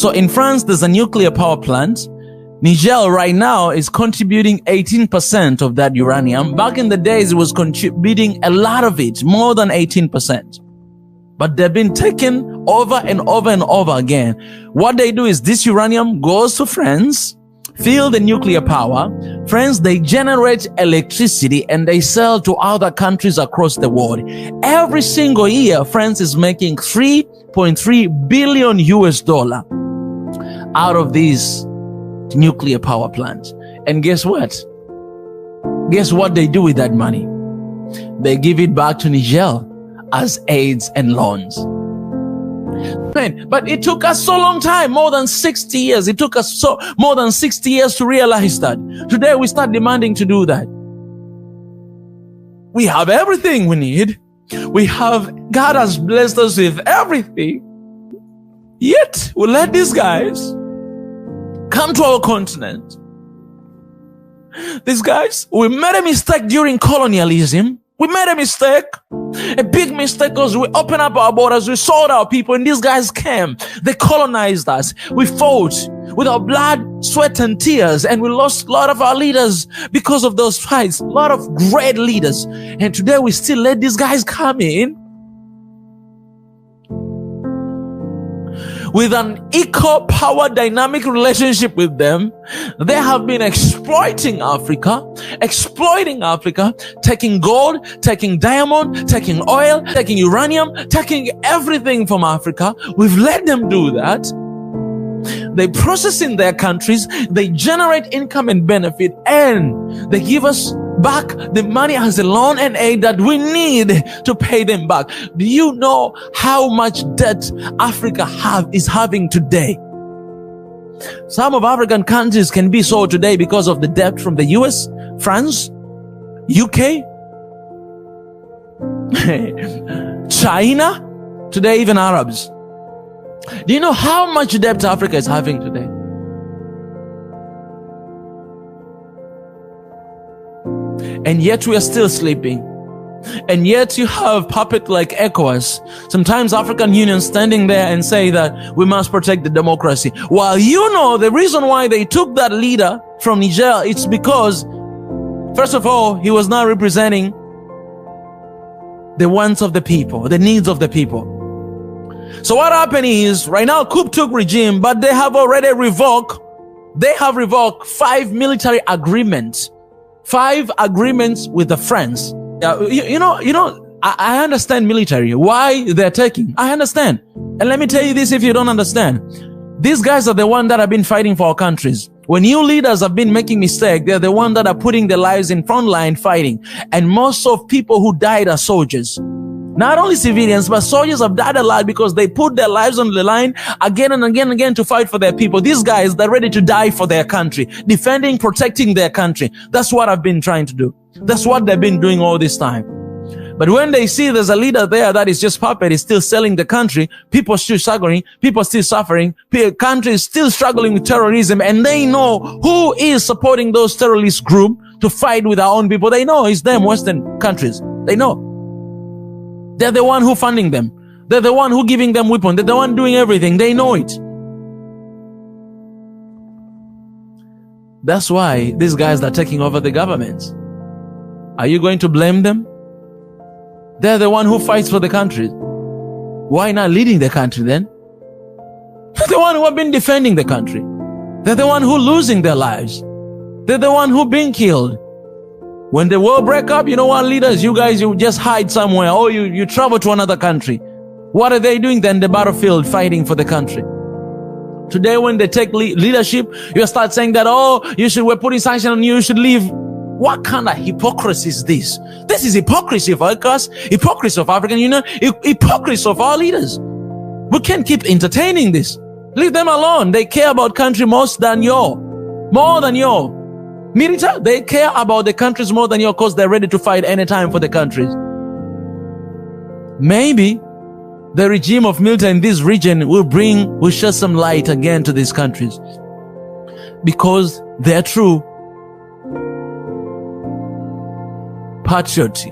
So in France, there's a nuclear power plant. Niger right now is contributing 18% of that uranium. Back in the days, it was contributing a lot of it, more than 18%. But they've been taken over and over and over again. What they do is this uranium goes to France, fill the nuclear power. France, they generate electricity and they sell to other countries across the world. Every single year, France is making 3.3 billion US dollar out of these nuclear power plants. And guess what? Guess what they do with that money? They give it back to Niger as aids and loans. But it took us so long time, more than 60 years. It took us more than 60 years to realize that. Today we start demanding to do that. We have everything we need. God has blessed us with everything. Yet we let these guys come to our continent. These guys, we made a mistake during colonialism. We made a mistake, a big mistake, because we opened up our borders, we sold our people, and these guys came. They colonized us. We fought with our blood, sweat, and tears, and we lost a lot of our leaders because of those fights, a lot of great leaders. And today we still let these guys come in with an equal power dynamic relationship with them. They have been exploiting Africa, taking gold, taking diamond, taking oil, taking uranium, taking everything from Africa. We've let them do that. They process in their countries, they generate income and benefit, and they give us back the money as a loan and aid that we need to pay them back. Do you know how much debt Africa is having today? Some of African countries can be sold today because of the debt from the US, France, UK, China, today even Arabs. Do you know how much debt Africa is having today? And yet we are still sleeping. And yet you have puppets like ECOWAS, sometimes African Union, standing there and say that we must protect the democracy. While you know the reason why they took that leader from Niger, it's because, first of all, he was not representing the wants of the people, the needs of the people. So what happened is, right now, coup took regime, but they have already revoked 5 military agreements. 5 agreements with the France. I understand military, why they're taking. I understand. And let me tell you this, if you don't understand. These guys are the ones that have been fighting for our countries. When new leaders have been making mistakes, they're the ones that are putting their lives in front line fighting. And most of people who died are soldiers. Not only civilians, but soldiers have died a lot because they put their lives on the line again and again and again to fight for their people. These guys, they're ready to die for their country, defending, protecting their country. That's what I've been trying to do. That's what they've been doing all this time. But when they see there's a leader there that is just puppet, is still selling the country, people still struggling, people still suffering, countries still struggling with terrorism, and they know who is supporting those terrorist groups to fight with our own people. They know it's them, Western countries. They know. They're the one who funding them. They're the one who giving them weapons. They're the one doing everything. They know it. That's why these guys are taking over the governments. Are you going to blame them? They're the one who fights for the country. Why not leading the country then? They're the one who have been defending the country. They're the one who losing their lives. They're the one who been killed. When the war break up, you know what, leaders, you guys, you just hide somewhere, or you travel to another country. What are they doing then? The battlefield, fighting for the country. Today, when they take leadership, you start saying that, we're putting sanctions on you, you should leave. What kind of hypocrisy is this? This is hypocrisy of us, hypocrisy of African Union, hypocrisy of our leaders. We can't keep entertaining this. Leave them alone. They care about country more than you. Military, they care about the countries more than you, because they're ready to fight anytime for the countries. Maybe the regime of military in this region will shed some light again to these countries, because they're true patriotic.